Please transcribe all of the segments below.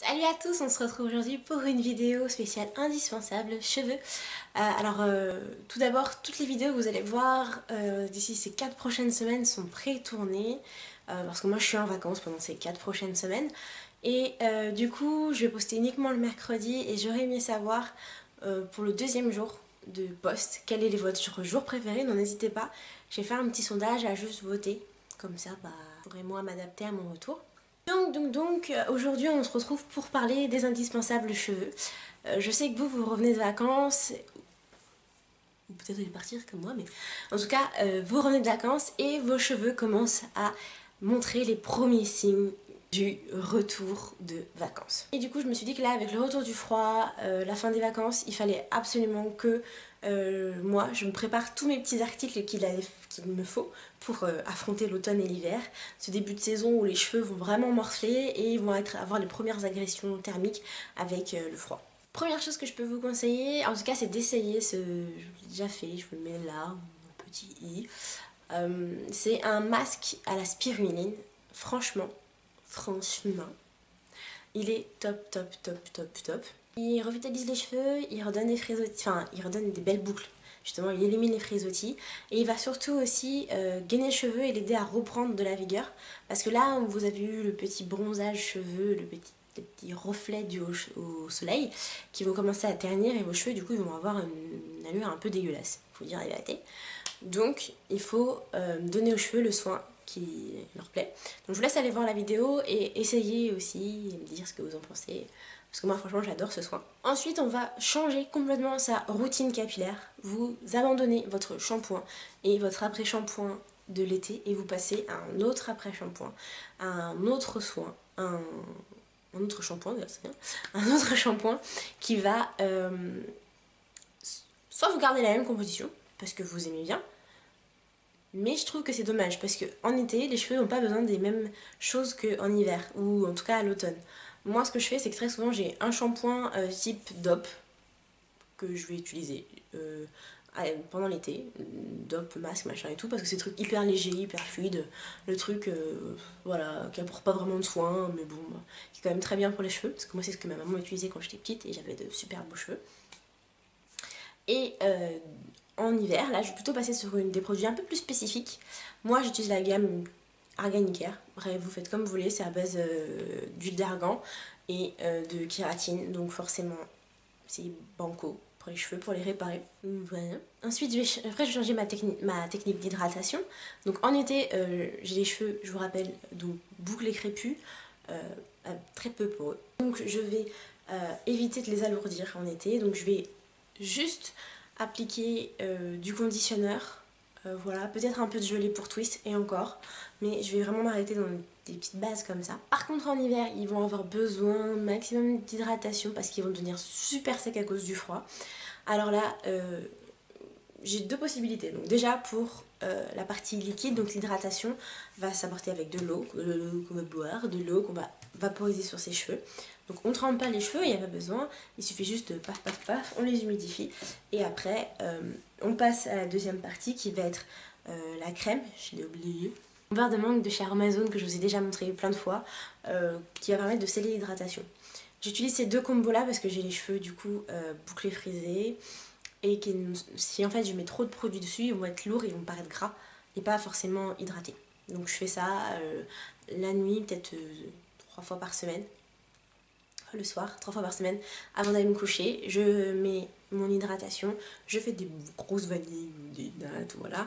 Salut à tous, on se retrouve aujourd'hui pour une vidéo spéciale indispensable cheveux. Tout d'abord, toutes les vidéos que vous allez voir d'ici ces 4 prochaines semaines sont pré-tournées parce que moi je suis en vacances pendant ces 4 prochaines semaines et du coup je vais poster uniquement le mercredi et j'aurais aimé savoir pour le deuxième jour de post quel est votre jour préféré, donc n'hésitez pas, j'ai fait un petit sondage à juste voter, comme ça je pourrai moi m'adapter à mon retour. Aujourd'hui on se retrouve pour parler des indispensables cheveux. Je sais que vous revenez de vacances, ou peut-être vous allez partir comme moi, mais en tout cas vous revenez de vacances et vos cheveux commencent à montrer les premiers signes du retour de vacances. Et du coup je me suis dit que là avec le retour du froid, la fin des vacances, il fallait absolument que moi je me prépare tous mes petits articles qu'il me faut pour affronter l'automne et l'hiver. Ce début de saison où les cheveux vont vraiment morfler et ils vont avoir les premières agressions thermiques avec le froid. Première chose que je peux vous conseiller, en tout cas c'est d'essayer je l'ai déjà fait, je vous le mets là, mon petit i. C'est un masque à la spiruline, franchement, il est top, top, top, top, top. Il revitalise les cheveux, il redonne des frisottis, enfin il redonne des belles boucles. Justement, il élimine les frisottis et il va surtout aussi gainer les cheveux et l'aider à reprendre de la vigueur. Parce que là, vous avez eu le petit bronzage cheveux, les petits reflets au soleil qui vont commencer à ternir et vos cheveux, du coup, ils vont avoir une allure un peu dégueulasse, faut dire la vérité. Donc, il faut donner aux cheveux le soin qui leur plaît. Donc, je vous laisse aller voir la vidéo et essayer aussi et me dire ce que vous en pensez. Parce que moi, franchement, j'adore ce soin. Ensuite, on va changer complètement sa routine capillaire. Vous abandonnez votre shampoing et votre après-shampoing de l'été et vous passez à un autre après-shampoing, un autre soin, un autre shampoing, c'est bien, un autre shampoing qui va soit vous garder la même composition, parce que vous aimez bien, mais je trouve que c'est dommage parce qu'en été, les cheveux n'ont pas besoin des mêmes choses qu'en hiver, ou en tout cas à l'automne. Moi, ce que je fais, c'est que très souvent, j'ai un shampoing type DOP que je vais utiliser pendant l'été, DOP, masque, machin et tout, parce que c'est des trucs hyper légers, hyper fluides. Le truc, voilà, qui apporte pas vraiment de soin, mais bon, qui est quand même très bien pour les cheveux, parce que moi, c'est ce que ma maman utilisait quand j'étais petite et j'avais de super beaux cheveux. Et en hiver, là, je vais plutôt passer sur des produits un peu plus spécifiques. Moi, j'utilise la gamme Arganicare. Bref, vous faites comme vous voulez, c'est à base d'huile d'argan et de kératine. Donc forcément, c'est banco pour les cheveux, pour les réparer. Voilà. Ensuite, après, je vais changer ma technique d'hydratation. Donc en été, j'ai les cheveux, je vous rappelle, donc bouclés crépus, très peu poreux. Donc je vais éviter de les alourdir en été. Donc je vais juste appliquer du conditionneur, voilà, peut-être un peu de gelée pour twist et encore, mais je vais vraiment m'arrêter dans des petites bases comme ça. Par contre en hiver, ils vont avoir besoin maximum d'hydratation parce qu'ils vont devenir super secs à cause du froid. Alors là, j'ai deux possibilités. Donc déjà pour la partie liquide, donc l'hydratation va s'apporter avec de l'eau qu'on va boire, de l'eau qu'on va vaporiser sur ses cheveux. Donc on ne trempe pas les cheveux, il n'y a pas besoin, il suffit juste de paf paf paf, on les humidifie. Et après, on passe à la deuxième partie qui va être la crème, je l'ai oublié. Un verre de mangue de chez Amazon que je vous ai déjà montré plein de fois, qui va permettre de sceller l'hydratation. J'utilise ces deux combos là parce que j'ai les cheveux du coup bouclés frisés et si en fait je mets trop de produits dessus, ils vont être lourds, ils vont paraître gras et pas forcément hydratés. Donc je fais ça la nuit, peut-être 3 fois par semaine, le soir, 3 fois par semaine, avant d'aller me coucher. Je mets mon hydratation, je fais des grosses vanilles, des nattes, voilà.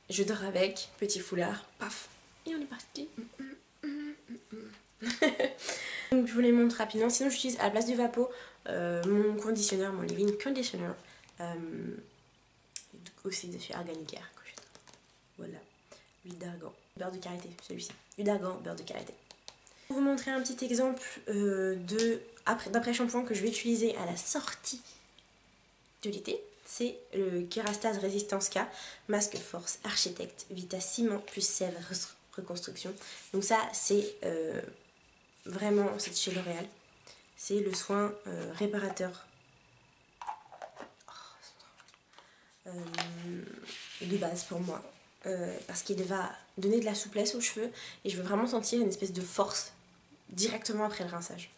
Je dors avec, petit foulard, paf, et on est parti. Donc je vous les montre rapidement, sinon j'utilise à la place du Vapo mon conditionneur, mon leave-in conditioner. Aussi de chez Arganicare. Voilà, huile d'argan, beurre de karité, celui-ci. Huile d'argan, beurre de karité. Pour vous montrer un petit exemple d'après-shampoing que je vais utiliser à la sortie de l'été, c'est le Kerastase Resistance K, Masque Force Architecte, Vita Ciment plus Sève Reconstruction. Donc ça, c'est vraiment, c'est chez L'Oréal. C'est le soin réparateur de base pour moi. Parce qu'il va donner de la souplesse aux cheveux et je veux vraiment sentir une espèce de force directement après le rinçage.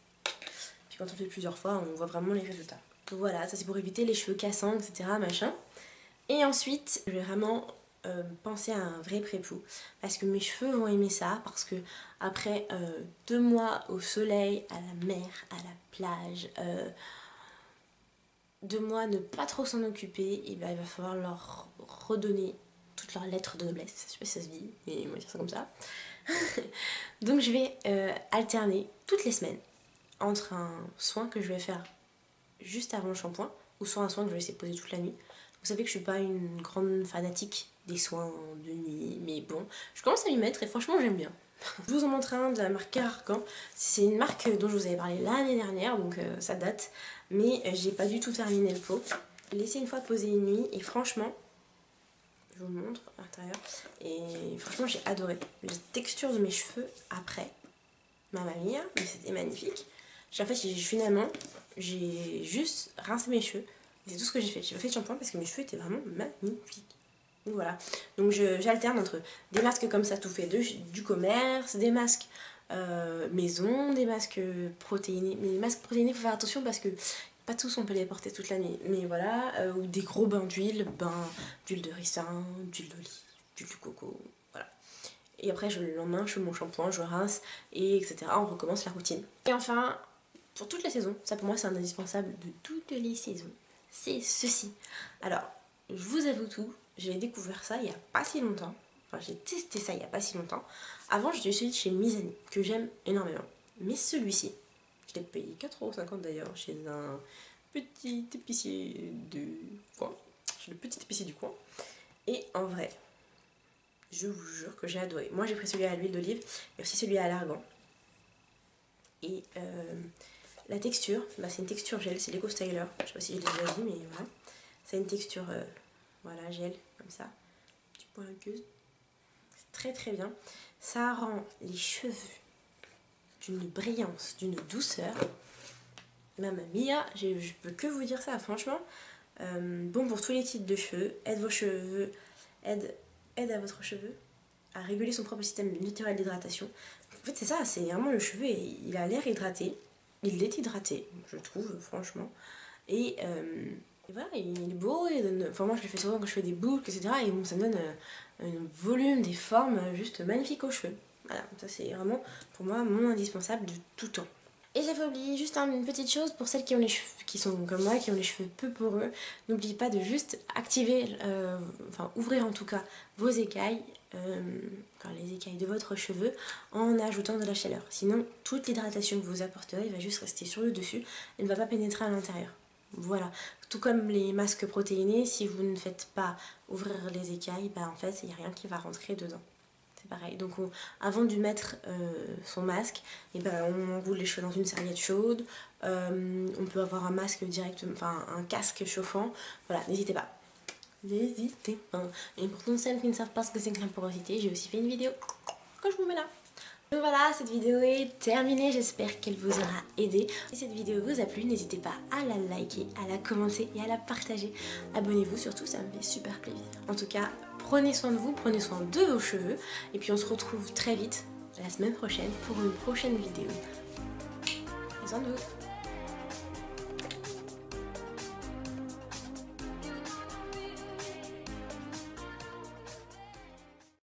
Puis quand on fait plusieurs fois, on voit vraiment les résultats. Donc voilà, ça c'est pour éviter les cheveux cassants, etc. machin. Et ensuite, je vais vraiment penser à un vrai pré-pou. Parce que mes cheveux vont aimer ça. Parce que après 2 mois au soleil, à la mer, à la plage, 2 mois ne pas trop s'en occuper, et ben il va falloir leur redonner toutes leurs lettres de noblesse. Je sais pas si ça se dit, mais on va dire ça comme ça. Donc je vais alterner toutes les semaines entre un soin que je vais faire juste avant le shampoing ou soit un soin que je vais essayer de poser toute la nuit. Vous savez que je suis pas une grande fanatique des soins de nuit, mais bon, je commence à m'y mettre et franchement j'aime bien. Je vous en montre un de la marque Carargan. C'est une marque dont je vous avais parlé l'année dernière, donc ça date, mais j'ai pas du tout terminé le pot. J'ai laissé une fois poser une nuit et franchement, je vous le montre à l'intérieur, et franchement j'ai adoré. La texture de mes cheveux après, mamma mia, mais c'était magnifique. En fait, finalement, j'ai juste rincé mes cheveux. C'est tout ce que j'ai fait. J'ai pas fait de shampoing parce que mes cheveux étaient vraiment magnifiques. Donc voilà. Donc j'alterne entre des masques comme ça tout fait du commerce, des masques maison, des masques protéinés. Mais les masques protéinés, il faut faire attention parce que pas tous on peut les porter toute la nuit. Mais voilà, ou des gros bains d'huile, d'huile de ricin, d'huile d'olive, d'huile de coco. Voilà. Et après, le lendemain, je fais mon shampoing, je rince, et etc. On recommence la routine. Et enfin, pour toutes les saisons, ça pour moi c'est un indispensable de toutes les saisons, c'est ceci. Alors, je vous avoue tout, j'ai découvert ça il y a pas si longtemps. Enfin, j'ai testé ça il y a pas si longtemps. Avant, j'étais celui de chez Mizani, que j'aime énormément. Mais celui-ci, je l'ai payé 4,50 € d'ailleurs, chez un petit épicier du coin. Chez le petit épicier du coin. Et en vrai, je vous jure que j'ai adoré. Moi, j'ai pris celui à l'huile d'olive et aussi celui à l'argan. Et la texture, bah, c'est une texture gel, c'est l'Eco Styler. Je sais pas si je l'ai déjà dit, mais voilà. C'est une texture voilà, gel, comme ça. Petit point aqueuse. C'est très très bien. Ça rend les cheveux d'une brillance, d'une douceur. Mamma mia, je peux que vous dire ça, franchement. Bon pour tous les types de cheveux. Aide vos cheveux, aide à votre cheveu à réguler son propre système naturel d'hydratation. En fait, c'est ça, c'est vraiment le cheveu, il a l'air hydraté. Il est hydraté, je trouve, franchement. Et voilà, il est beau, il donne... Enfin, moi je le fais souvent quand je fais des boucles, etc. Et bon, ça me donne un volume, des formes juste magnifiques aux cheveux. Voilà, ça c'est vraiment pour moi mon indispensable de tout temps. Et j'avais oublié juste une petite chose pour celles qui ont les cheveux, qui sont comme moi, qui ont les cheveux peu poreux. N'oubliez pas de juste activer, enfin ouvrir en tout cas vos écailles, enfin les écailles de votre cheveu en ajoutant de la chaleur. Sinon, toute l'hydratation que vous apporterez va juste rester sur le dessus et ne va pas pénétrer à l'intérieur. Voilà, tout comme les masques protéinés, si vous ne faites pas ouvrir les écailles, bah en fait il n'y a rien qui va rentrer dedans. Pareil, donc avant de mettre son masque, et ben on enroule les cheveux dans une serviette chaude, on peut avoir un masque directement, enfin un casque chauffant, voilà, n'hésitez pas. N'hésitez pas. Et pour toutes celles qui ne savent pas ce que c'est que la porosité, j'ai aussi fait une vidéo que je vous mets là. Donc voilà, cette vidéo est terminée, j'espère qu'elle vous aura aidé. Si cette vidéo vous a plu, n'hésitez pas à la liker, à la commenter et à la partager. Abonnez-vous surtout, ça me fait super plaisir. En tout cas, prenez soin de vous, prenez soin de vos cheveux. Et puis on se retrouve très vite, la semaine prochaine, pour une prochaine vidéo. Prenez soin de vous.